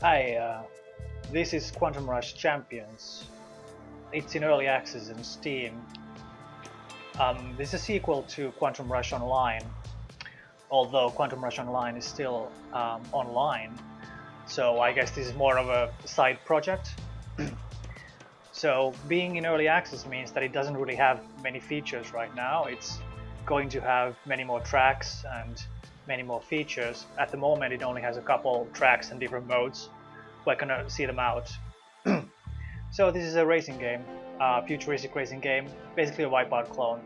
Hi, this is Quantum Rush Champions. It's in early access in Steam. This is a sequel to Quantum Rush Online, although Quantum Rush Online is still online. So I guess this is more of a side project. So being in early access means that it doesn't really have many features right now. It's going to have many more tracks and many more features. At the moment it only has a couple tracks and different modes. We're gonna see them out. So this is a racing game, futuristic racing game, basically a Wipeout clone.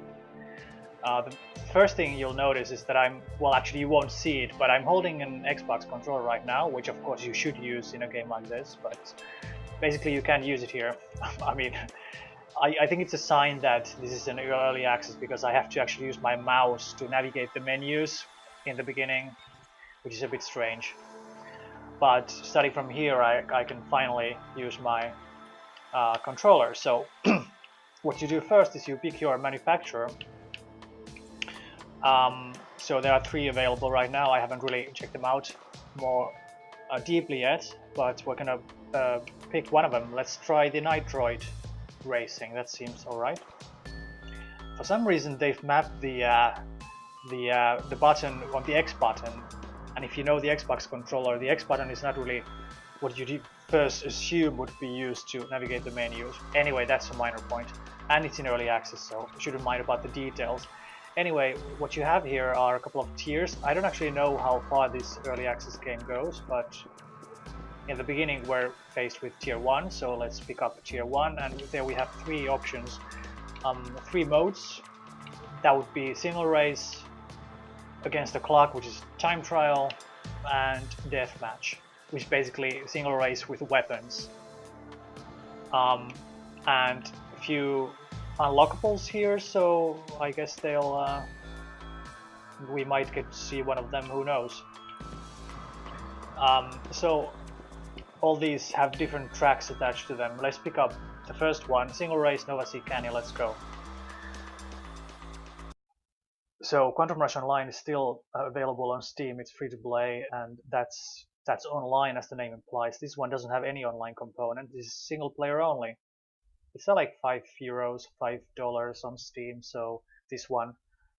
The first thing you'll notice is that actually you won't see it, but I'm holding an Xbox controller right now, which of course you should use in a game like this, but basically you can't use it here. I mean, I think it's a sign that this is an early access because I have to actually use my mouse to navigate the menus in the beginning, which is a bit strange. But starting from here, I can finally use my controller. So what you do first is you pick your manufacturer. So there are 3 available right now. I haven't really checked them out more deeply yet, but we're gonna pick one of them. Let's try the Nitroid Racing. That seems alright. For some reason they've mapped the button on the X button, and if you know the Xbox controller, the X button is not really what you first assume would be used to navigate the menus. Anyway, that's a minor point, and it's in early access, so you shouldn't mind about the details. Anyway, what you have here are a couple of tiers. I don't actually know how far this early access game goes, but in the beginning we're faced with tier 1, so let's pick up tier 1, and there we have 3 options, 3 modes. That would be single race, against the clock, which is time trial, and deathmatch, which is basically single race with weapons. And a few unlockables here, so I guess we might get to see one of them, who knows. So all these have different tracks attached to them. Let's pick up the first one, single race, Nova Sea Canyon. Let's go. So Quantum Rush Online is still available on Steam. It's free to play, and that's online, as the name implies. This one doesn't have any online component. This is single player only. It's like €5, $5 on Steam. So this one,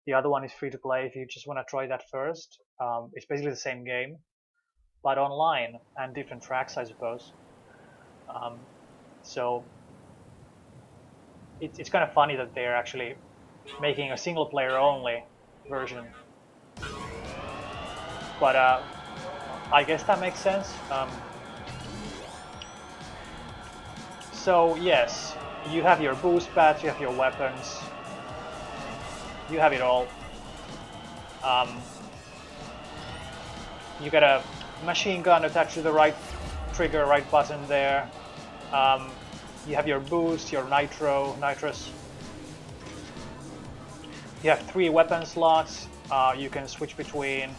the other one is free to play if you just want to try that first. It's basically the same game, but online and different tracks, I suppose. So it's kind of funny that they're actually making a single player only version, but I guess that makes sense. So yes, you have your boost pads, you have your weapons, you have it all. You got a machine gun attached to the right trigger, right button there. You have your boost, your nitrous. You have 3 weapon slots. You can switch between.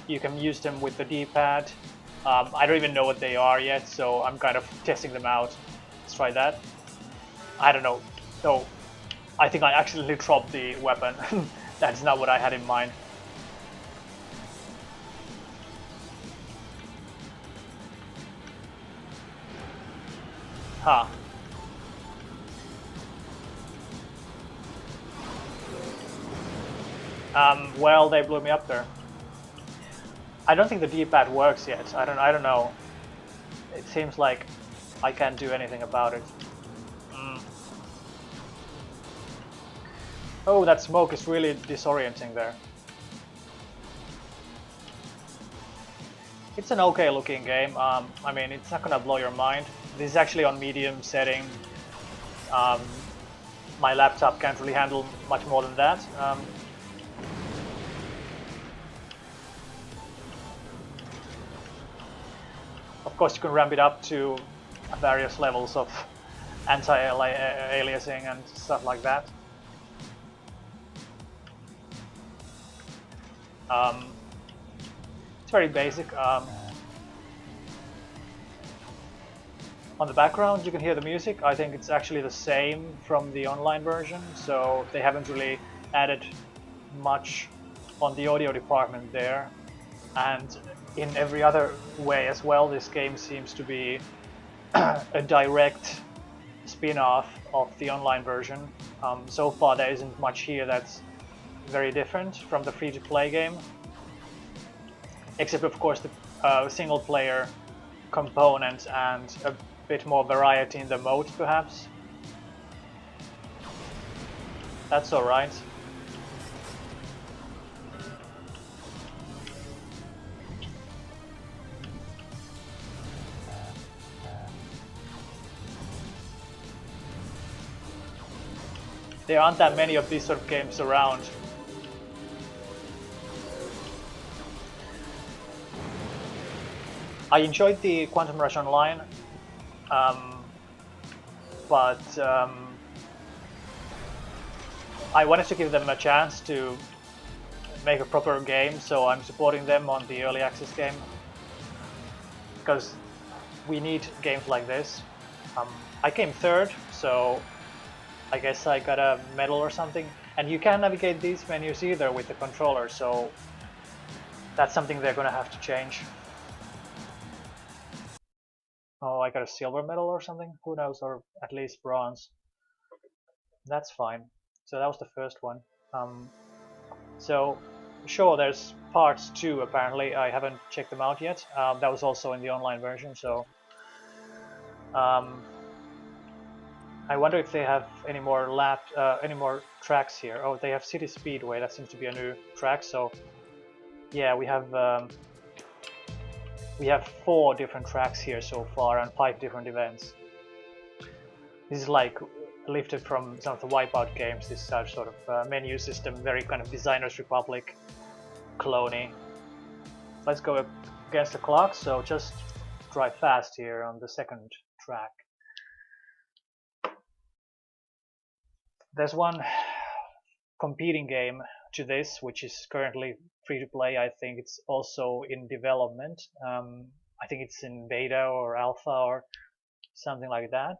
You can use them with the D-pad. I don't even know what they are yet, so I'm kind of testing them out. Let's try that. I don't know. No, I think I accidentally dropped the weapon. That's not what I had in mind. Huh. Well, they blew me up there. I don't think the D-pad works yet. I don't know. It seems like I can't do anything about it. Oh, that smoke is really disorienting there. It's an okay looking game. I mean, it's not gonna blow your mind. This is actually on medium setting. My laptop can't really handle much more than that. Of course, you can ramp it up to various levels of anti-aliasing and stuff like that. It's very basic. On the background you can hear the music. I think it's actually the same from the online version, so they haven't really added much on the audio department there. and in every other way as well, this game seems to be a direct spin-off of the online version. So far there isn't much here that's very different from the free-to-play game, except of course the single-player component and a bit more variety in the modes perhaps. That's alright. There aren't that many of these sort of games around. I enjoyed the Quantum Rush Online, but I wanted to give them a chance to make a proper game, so I'm supporting them on the early access game, because we need games like this. I came third, so I guess I got a medal or something, and you can't navigate these menus either with the controller, so that's something they're gonna have to change. Oh, I got a silver medal or something? Who knows, or at least bronze. That's fine. So that was the first one. So sure, there's parts 2 apparently. I haven't checked them out yet. That was also in the online version, so I wonder if they have any more tracks here. Oh, they have City Speedway. That seems to be a new track. So yeah, we have 4 different tracks here so far and 5 different events. This is like lifted from some of the Wipeout games. This sort of menu system, very kind of Designers Republic cloney. Let's go against the clock. So just drive fast here on the second track. There's one competing game to this, which is currently free to play. I think it's also in development. I think it's in beta or alpha or something like that.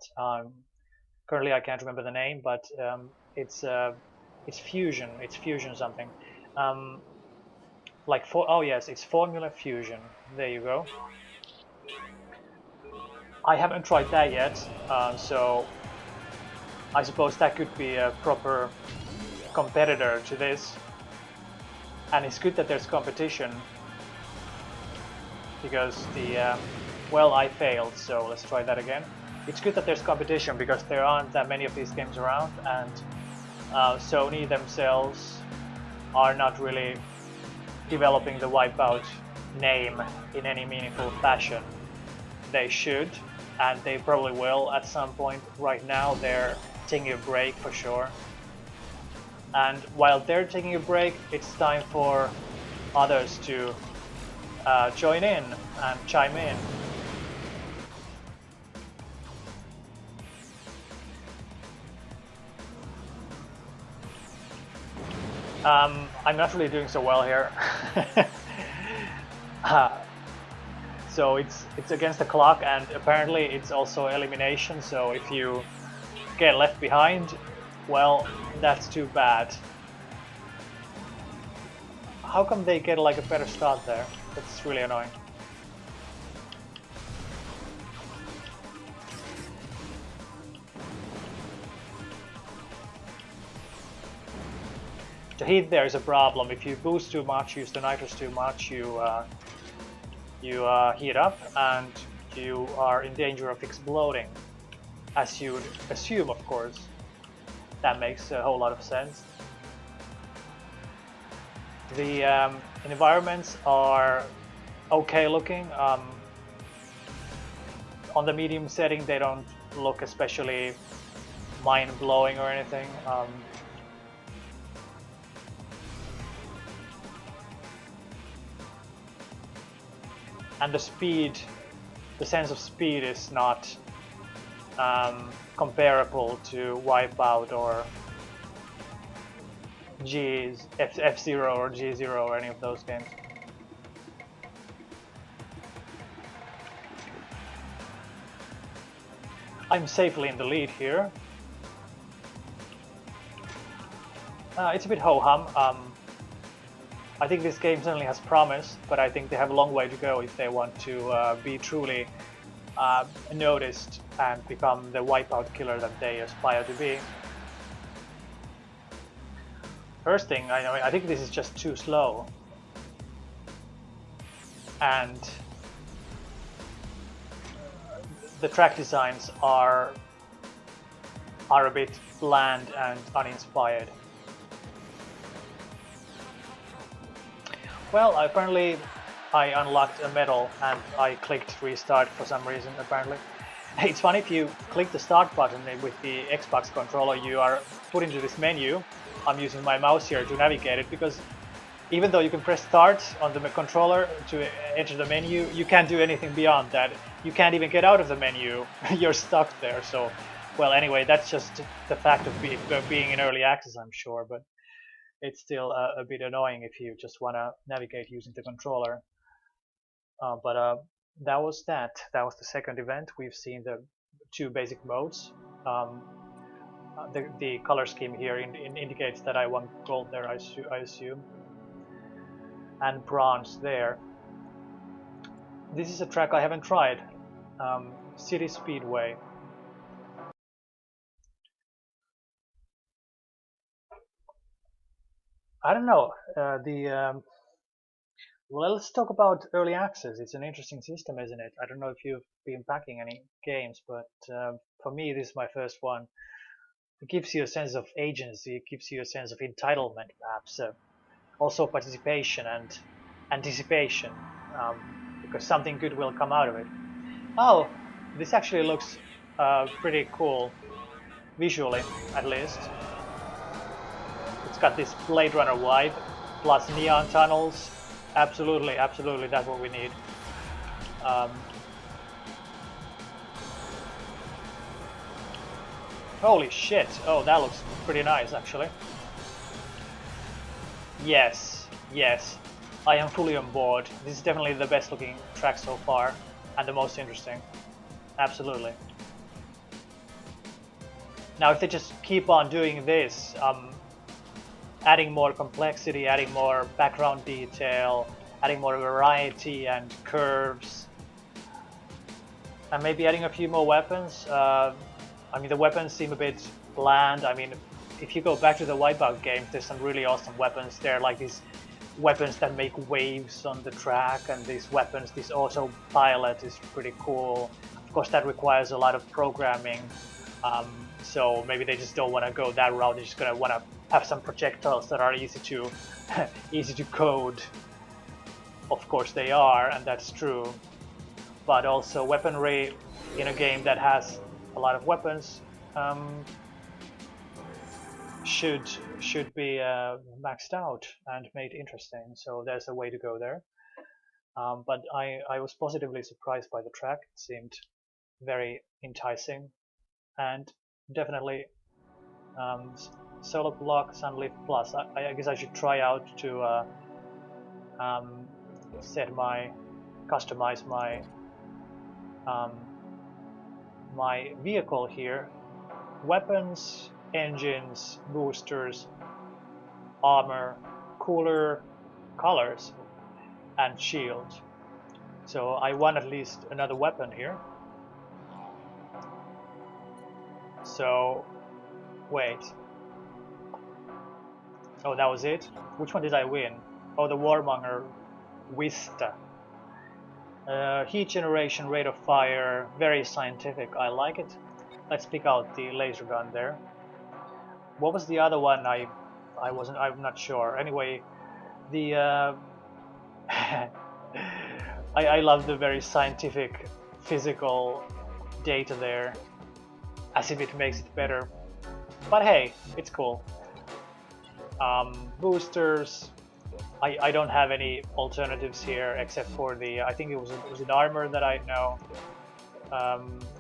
Currently, I can't remember the name, but it's Fusion. It's Fusion something. Oh yes, it's Formula Fusion. There you go. I haven't tried that yet, so I suppose that could be a proper competitor to this. And it's good that there's competition, because well, I failed, so let's try that again. It's good that there's competition because there aren't that many of these games around, and Sony themselves are not really developing the Wipeout name in any meaningful fashion. They should, and they probably will at some point. Right now they're taking a break for sure. And while they're taking a break, it's time for others to join in and chime in. I'm not really doing so well here. So it's against the clock, and apparently it's also elimination, so if you get left behind, well, that's too bad. How come they get like a better start there? That's really annoying. The heat there is a problem. If you boost too much, use the nitrous too much, you heat up and you are in danger of exploding, as you'd assume, of course. That makes a whole lot of sense. The environments are okay looking. On the medium setting, they don't look especially mind-blowing or anything. And the speed, the sense of speed is not comparable to Wipeout or F-Zero or G-Zero or any of those games. I'm safely in the lead here. It's a bit ho-hum. I think this game certainly has promise, but I think they have a long way to go if they want to be truly noticed and become the wipeout killer that they aspire to be. First thing, I think this is just too slow, and the track designs are a bit bland and uninspired. Well, apparently I unlocked a medal and I clicked restart for some reason, apparently. It's funny, if you click the start button with the Xbox controller, you are put into this menu. I'm using my mouse here to navigate it, because even though you can press start on the controller to enter the menu, you can't do anything beyond that. You can't even get out of the menu. You're stuck there. So, well, anyway, that's just the fact of being in early access, I'm sure, but it's still a bit annoying if you just want to navigate using the controller. But that was that. That was the second event. We've seen the two basic modes. The color scheme here indicates that I won gold there, I assume, and bronze there. This is a track I haven't tried. City Speedway. I don't know. Well, let's talk about early access. It's an interesting system, isn't it? I don't know if you've been packing any games, but for me, this is my first one. It gives you a sense of agency. It gives you a sense of entitlement, perhaps. Also participation and anticipation, because something good will come out of it. Oh, this actually looks pretty cool, visually at least. It's got this Blade Runner vibe, plus neon tunnels. Absolutely, absolutely, that's what we need. Holy shit! Oh, that looks pretty nice, actually. Yes, yes, I am fully on board. This is definitely the best looking track so far, and the most interesting. Absolutely. Now, if they just keep on doing this, adding more complexity, adding more background detail, adding more variety and curves, and maybe adding a few more weapons. I mean, the weapons seem a bit bland. I mean, if you go back to the Wipeout games, there's some really awesome weapons there, like these weapons that make waves on the track, and these weapons, this autopilot is pretty cool. Of course, that requires a lot of programming, so maybe they just don't want to go that route. They're just gonna want to have some projectiles that are easy to easy to code. Of course they are, and that's true. But also weaponry in a game that has a lot of weapons should be maxed out and made interesting. So there's a way to go there. But I was positively surprised by the track. It seemed very enticing, and definitely Solo Block Sunleaf Plus. I guess I should try out to customize my my vehicle here. Weapons, engines, boosters, armor, cooler colors, and shield. So I want at least another weapon here. So wait. Oh, that was it? Which one did I win? Oh, the Warmonger Vista. Heat generation, rate of fire, very scientific. I like it. Let's pick out the laser gun there. What was the other one? I'm not sure. Anyway, the I love the very scientific, physical data there, as if it makes it better. But hey, it's cool. Boosters. I don't have any alternatives here except for the, I think it was an armor that I know.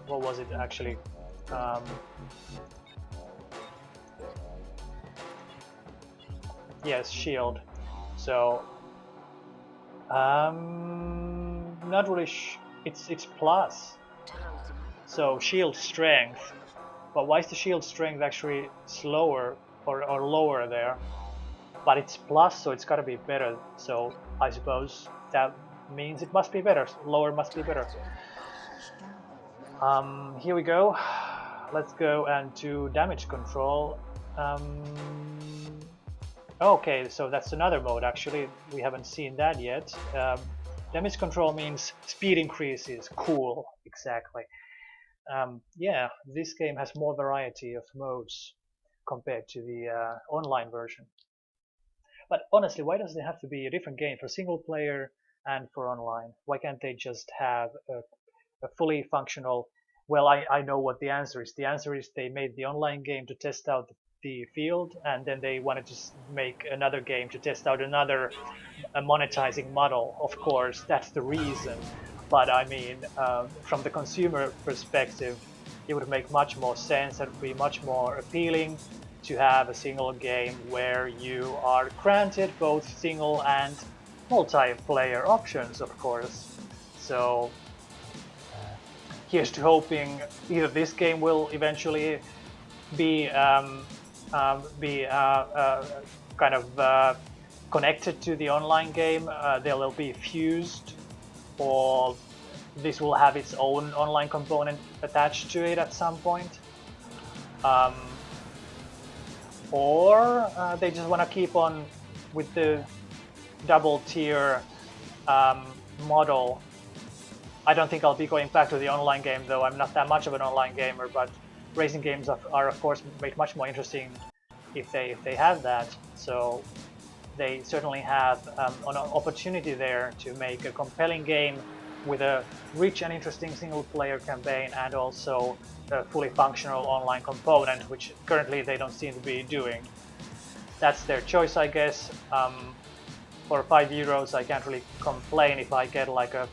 What was it actually? Yes, shield. So not really. It's plus. So shield strength. But why is the shield strength actually slower or lower there? but it's plus, so it's gotta be better. So I suppose that means it must be better. Lower must be better. Here we go. Let's go and do damage control. Okay, so that's another mode actually. We haven't seen that yet. Damage control means speed increases. Cool, exactly. Yeah, this game has more variety of modes compared to the online version. But honestly, why does it have to be a different game for single player and for online? Why can't they just have a fully functional? Well, I know what the answer is. The answer is they made the online game to test out the field, and then they wanted to make another game to test out another monetizing model. Of course, that's the reason. But I mean, from the consumer perspective, it would make much more sense and would be much more appealing to have a single game where you are granted both single and multiplayer options, of course. So here's to hoping either this game will eventually be kind of connected to the online game, they'll be fused, or this will have its own online component attached to it at some point. Or they just want to keep on with the double tier model. I don't think I'll be going back to the online game, though. I'm not that much of an online gamer, but racing games are of course made much more interesting if they have that. So they certainly have an opportunity there to make a compelling game with a rich and interesting single-player campaign and also a fully functional online component, which currently they don't seem to be doing. That's their choice, I guess. For €5, I can't really complain if I get like a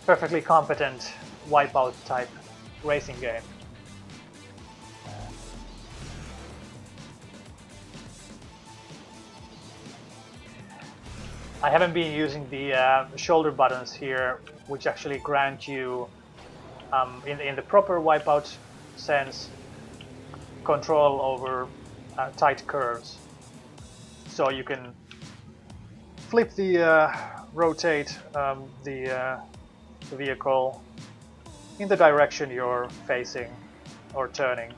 perfectly competent Wipeout type racing game. I haven't been using the shoulder buttons here, which actually grant you, in the proper Wipeout sense, control over tight curves. So you can flip the rotate the vehicle in the direction you're facing or turning.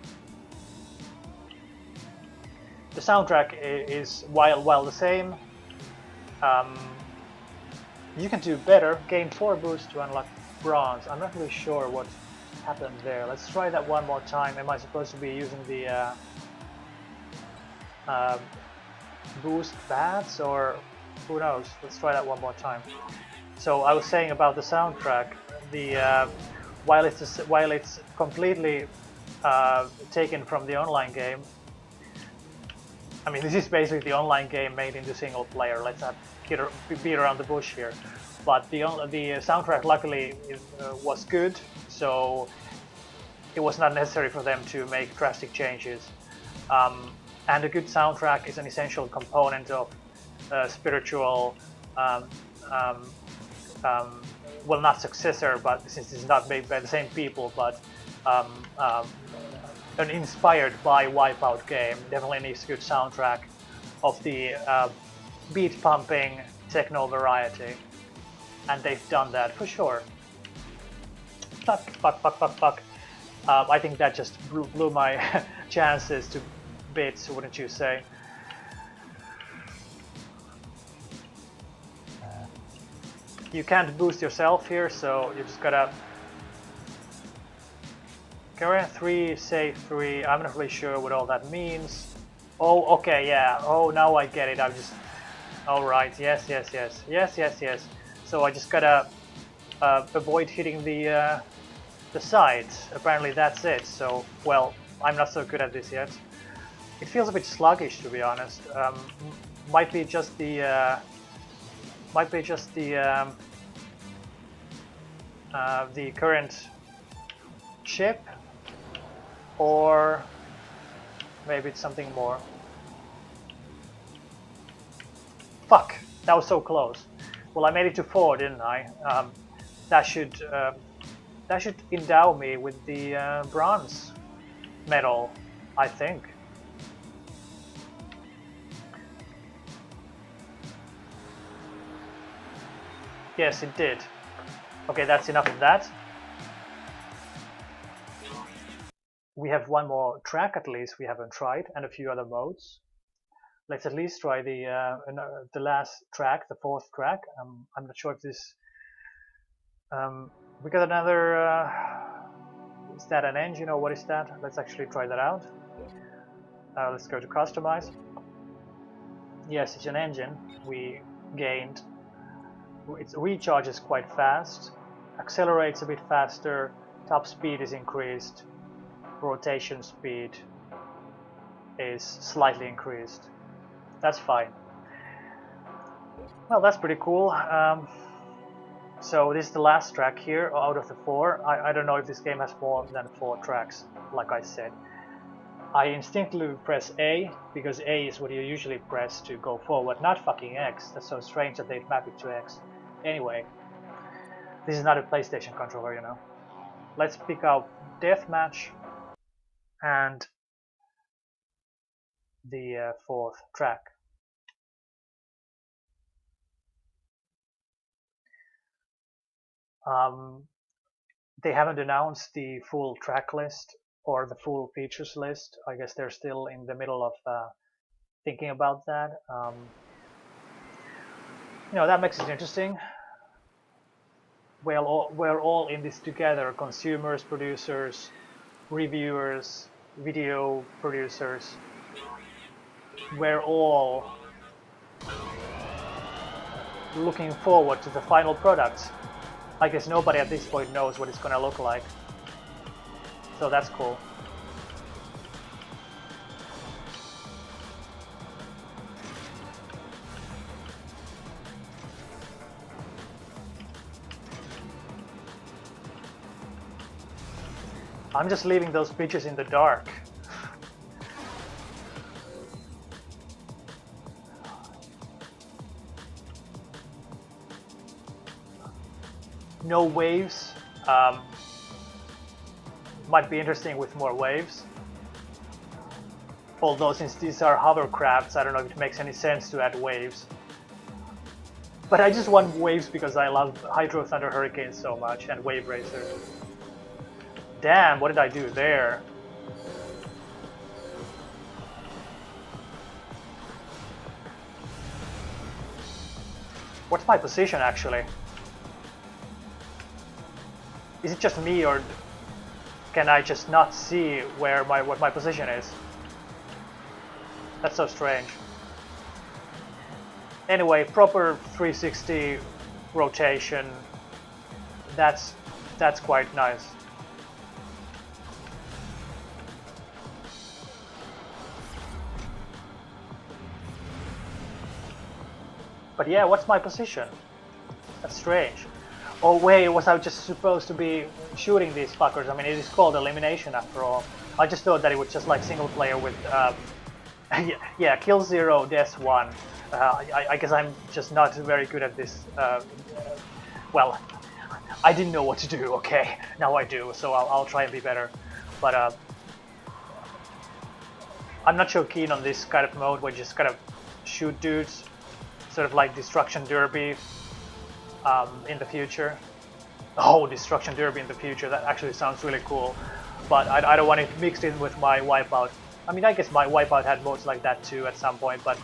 The soundtrack is while the same. You can do better. Gain 4 boosts to unlock bronze. I'm not really sure what happened there. Let's try that one more time. Am I supposed to be using the boost bats, or who knows? Let's try that one more time. So I was saying about the soundtrack. The while it's completely taken from the online game. I mean, this is basically the online game made into single player. Let's not beat around the bush here. But the soundtrack luckily was good, so it was not necessary for them to make drastic changes. And a good soundtrack is an essential component of spiritual, well, not successor, but since it's not made by the same people, but an inspired by Wipeout game. Definitely needs a good soundtrack of the beat pumping techno variety, and they've done that for sure. Fuck. I think that just blew my chances to bits, wouldn't you say? You can't boost yourself here, so you just gotta Carry 3, save 3, I'm not really sure what all that means. Oh, okay, yeah. Oh, now I get it. I'm just... Alright, yes. So I just gotta avoid hitting the sides. Apparently that's it. So, well, I'm not so good at this yet. It feels a bit sluggish, to be honest. Might be just the current chip, or maybe it's something more. Fuck! That was so close. Well, I made it to 4, didn't I? That should endow me with the bronze medal, I think. Yes, it did. Okay, that's enough of that. We have one more track at least we haven't tried, and a few other modes. Let's at least try the last track, the fourth track. I'm not sure if this. We got another. Is that an engine or what is that? Let's actually try that out. Let's go to customize. Yes, it's an engine. We gained. It recharges quite fast, accelerates a bit faster, top speed is increased, rotation speed is slightly increased. That's fine. Well, that's pretty cool. So this is the last track here out of the 4. I don't know if this game has more than 4 tracks, like I said. I instinctively press A, because A is what you usually press to go forward, not fucking X. That's so strange that they'd map it to X. Anyway, this is not a PlayStation controller, you know. Let's pick out Deathmatch and the 4th track. They haven't announced the full track list or the full features list. I guess they're still in the middle of thinking about that. You know, that makes it interesting. We're all in this together, consumers, producers, reviewers, video producers. We're all looking forward to the final product. I guess nobody at this point knows what it's gonna look like. So that's cool. I'm just leaving those bitches in the dark. No waves. Might be interesting with more waves. Although since these are hovercrafts, I don't know if it makes any sense to add waves. But I just want waves because I love Hydro Thunder Hurricane so much and Wave Racer. Damn, what did I do there? What's my position actually? Is it just me or can I just not see where what my position is? That's so strange. Anyway, proper 360 rotation. That's quite nice. But yeah, what's my position? That's strange. Oh wait, was I just supposed to be shooting these fuckers? I mean, it is called elimination after all. I just thought that it was just like single player with, yeah, kill 0, death 1. I guess I'm just not very good at this. Well, I didn't know what to do, okay? Now I do, so I'll try and be better. But I'm not so keen on this kind of mode where you just kind of shoot dudes. Sort of like Destruction Derby in the future. Oh, Destruction Derby in the future, that actually sounds really cool. But I don't want it mixed in with my Wipeout. I mean, I guess my Wipeout had modes like that too at some point, but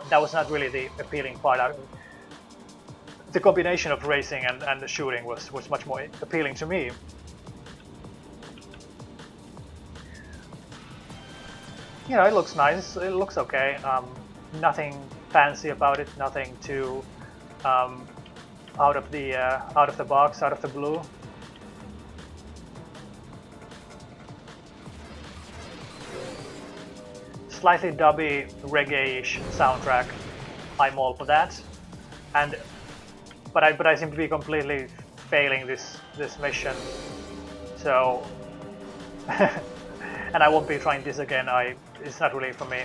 that was not really the appealing part. The combination of racing and the shooting was much more appealing to me. You know, it looks nice, it looks okay. Nothing fancy about it, nothing too out of the box, out of the blue. Slightly dubby, reggae-ish soundtrack. I'm all for that. But I seem to be completely failing this mission. So and I won't be trying this again. It's not really for me.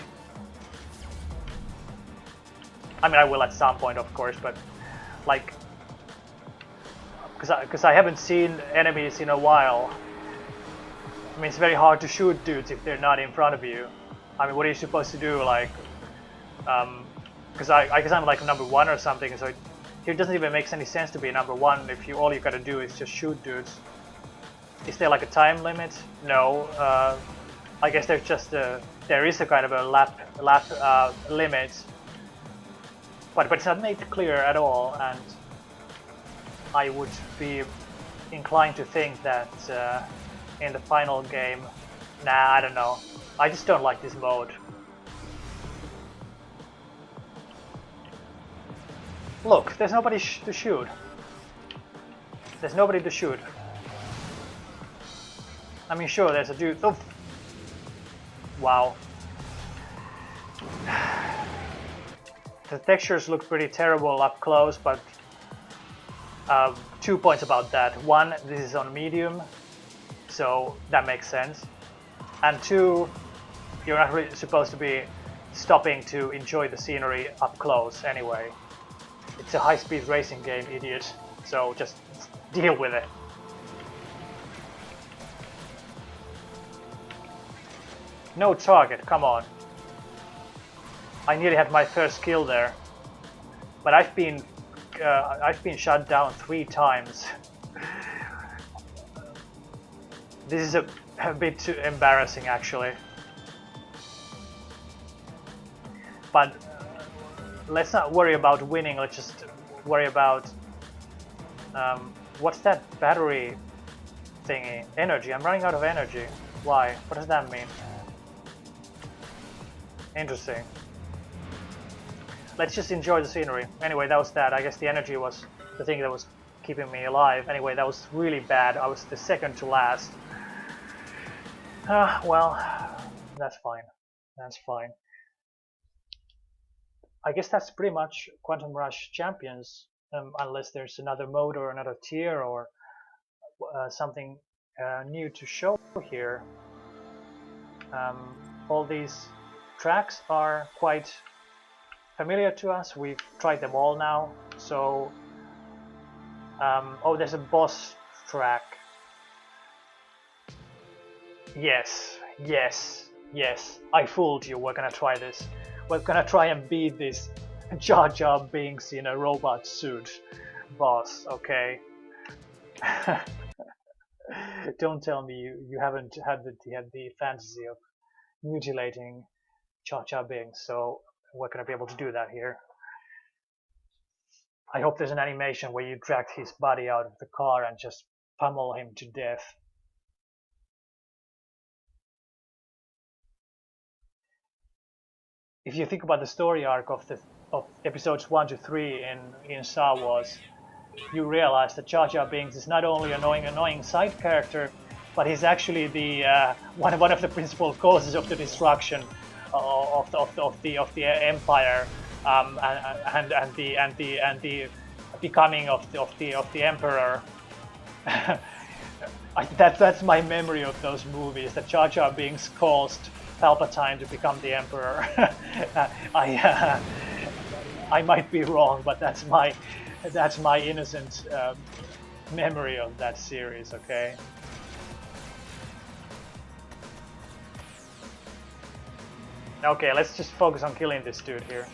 I mean, I will at some point, of course, but like, because I haven't seen enemies in a while. I mean, it's very hard to shoot dudes if they're not in front of you. I mean, what are you supposed to do? Like, because I guess I'm like number 1 or something, so Here it doesn't even make any sense to be number 1 if all you gotta do is just shoot dudes. Is there like a time limit? No. I guess there's just there is a kind of a lap limit, but it's not made clear at all, and I would be inclined to think that in the final game, nah, I don't know. I just don't like this mode. Look, there's nobody to shoot. There's nobody to shoot. I mean, sure, there's a dude. Oh. Wow. The textures look pretty terrible up close, but 2 points about that. 1, this is on medium, so that makes sense. And 2, you're not really supposed to be stopping to enjoy the scenery up close anyway. It's a high-speed racing game, idiot. So just deal with it. No target, come on. I nearly had my first kill there, but I've been shot down 3 times. This is a bit too embarrassing, actually. But let's not worry about winning. Let's just worry about what's that battery thingy? Energy. I'm running out of energy. Why? What does that mean? Interesting. Let's just enjoy the scenery. Anyway, that was that. I guess the energy was the thing that was keeping me alive. Anyway, that was really bad. I was the second to last. Well, that's fine. That's fine. I guess that's pretty much Quantum Rush Champions, unless there's another mode or another tier or something new to show here. All these tracks are quite familiar to us. We've tried them all now. So, oh, there's a boss track. Yes, yes, yes. I fooled you. We're gonna try this. We're gonna try and beat this Jar Jar Binks in a robot suit boss. Okay. Don't tell me you haven't had the fantasy of mutilating Jar Jar Binks, so we're gonna be able to do that here. I hope there's an animation where you drag his body out of the car and just pummel him to death. If you think about the story arc of episodes 1 to 3 in Star Wars, you realize that Jar Jar Binks is not only an annoying side character, but he's actually the one of the principal causes of the destruction of the Empire and the becoming of the Emperor. That's my memory of those movies. That Jar Jar Binks caused Palpatine to become the Emperor. I might be wrong, but that's my innocent memory of that series. Okay. Okay, let's just focus on killing this dude here.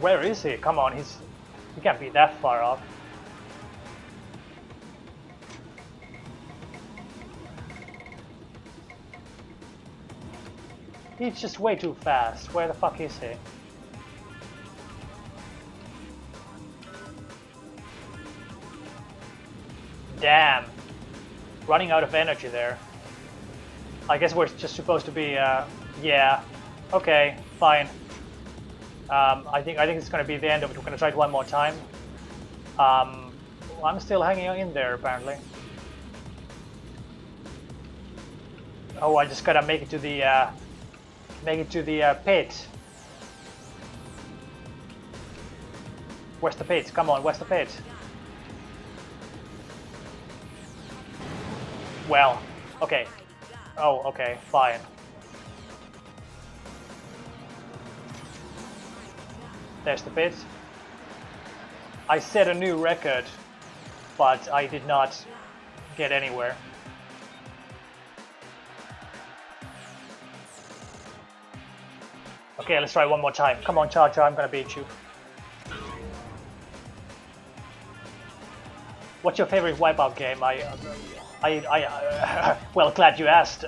Where is he? Come on, he can't be that far off. He's just way too fast. Where the fuck is he? Damn. Running out of energy there. I guess we're just supposed to be, yeah. Okay, fine. I think it's gonna be the end of it. We're gonna try it one more time. I'm still hanging in there apparently. Oh, I just gotta make it to the pit. Where's the pit? Come on, where's the pit? Well, okay. Oh, okay, fine. There's the bit. I set a new record, but I did not get anywhere. Okay, let's try one more time. Come on, Charger, I'm gonna beat you. What's your favorite Wipeout game? Well, glad you asked.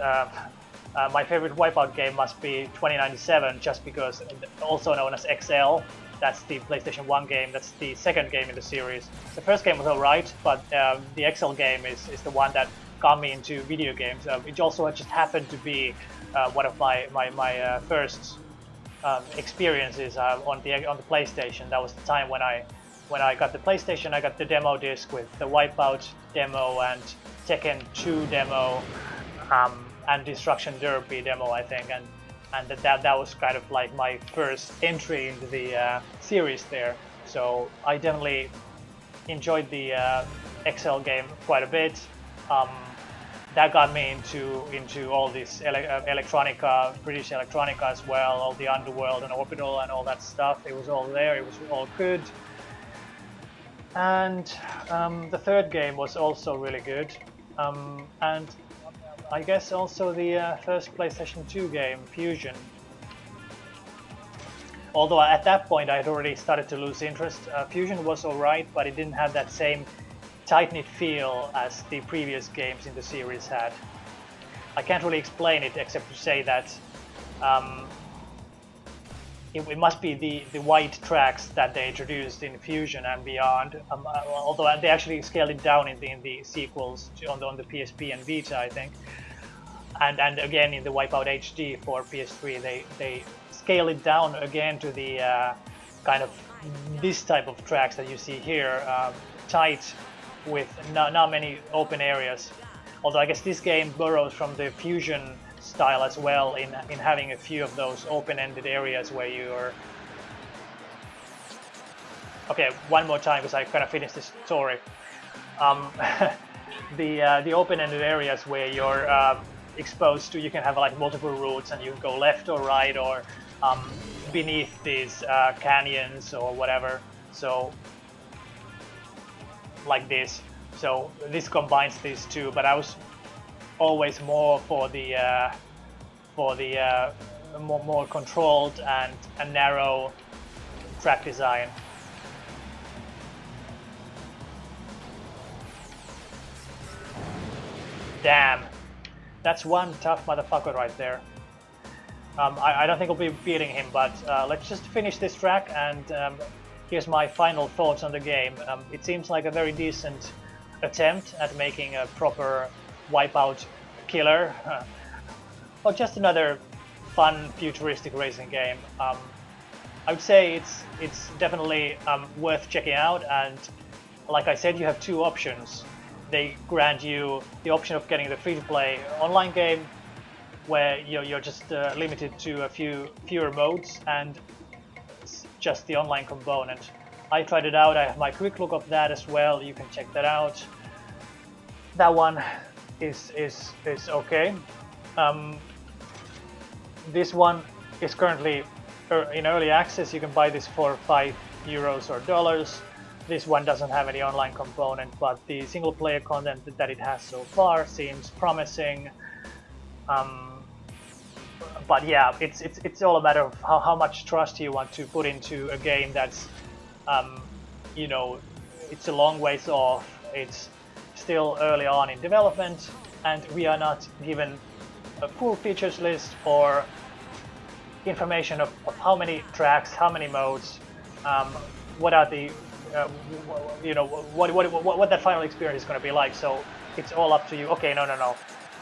My favorite Wipeout game must be 2097, just because, also known as XL. That's the PlayStation 1 game. That's the second game in the series. The first game was alright, but the XL game is the one that got me into video games. It also just happened to be one of my first experiences on the PlayStation. That was the time when I got the PlayStation. I got the demo disc with the Wipeout demo and Tekken 2 demo and Destruction Derby demo, I think, and that was kind of like my first entry into the series there. So I definitely enjoyed the XL game quite a bit. That got me into all this electronica, British electronica as well, all the Underworld and Orbital and all that stuff. It was all there. It was all good. And the third game was also really good. And I guess also the first PlayStation 2 game, Fusion. Although at that point I had already started to lose interest. Fusion was alright, but it didn't have that same tight-knit feel as the previous games in the series had. I can't really explain it except to say that it must be the white tracks that they introduced in Fusion and beyond. Although they actually scaled it down in the sequels on the PSP and Vita, I think. And again in the Wipeout HD for PS3, they scale it down again to the kind of this type of tracks that you see here, tight with not many open areas. Although I guess this game borrows from the Fusion style as well in having a few of those open-ended areas where you're... Okay, one more time because I kind of finished this story. The open-ended areas where you're exposed to, you can have like multiple routes and you can go left or right or beneath these canyons or whatever. So like this. So this combines these two, but I was always more for the more controlled and narrow track design. Damn, that's one tough motherfucker right there. I don't think I'll be beating him, but let's just finish this track and here's my final thoughts on the game. It seems like a very decent attempt at making a proper Wipeout killer, or just another fun futuristic racing game. I would say it's definitely worth checking out, and like I said, you have two options. They grant you the option of getting the free-to-play online game, where you're just limited to a fewer modes and just the online component. I tried it out. I have my quick look of that as well. You can check that out. That one is okay. This one is currently in early access. You can buy this for €5 or dollars. This one doesn't have any online component, but the single player content that it has so far seems promising. But yeah, it's all a matter of how much trust you want to put into a game that's you know, it's a long ways off. It's still early on in development, and we are not given a full features list or information of how many tracks, how many modes, what are the you know, what that final experience is going to be like. So it's all up to you. Okay, no.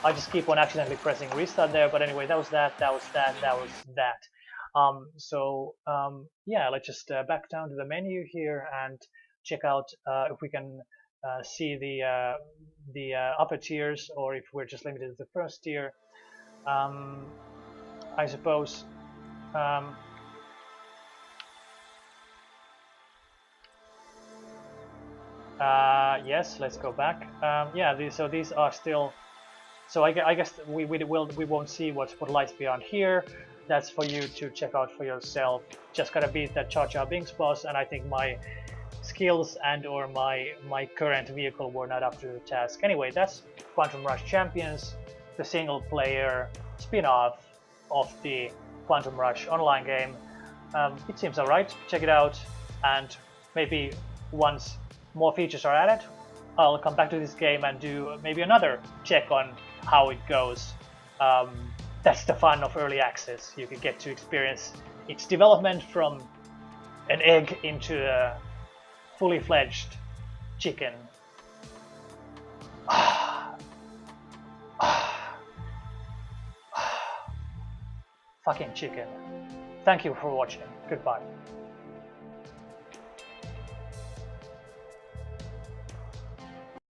I just keep on accidentally pressing restart there, but anyway, that was that. Yeah, let's just back down to the menu here and check out if we can see the upper tiers, or if we're just limited to the first tier. I suppose yes, let's go back. Yeah, so these are still. So I guess we won't see what lies beyond here. that's for you to check out for yourself. Just gotta beat that Jar Jar Binks boss, and I think my skills and or my current vehicle were not up to the task. Anyway, that's Quantum Rush Champions, the single player spin-off of the Quantum Rush online game. It seems alright, check it out, and maybe once more features are added, I'll come back to this game and do maybe another check on how it goes. That's the fun of early access. You can get to experience its development from an egg into a fully fledged chicken. Fucking chicken. Thank you for watching. Goodbye.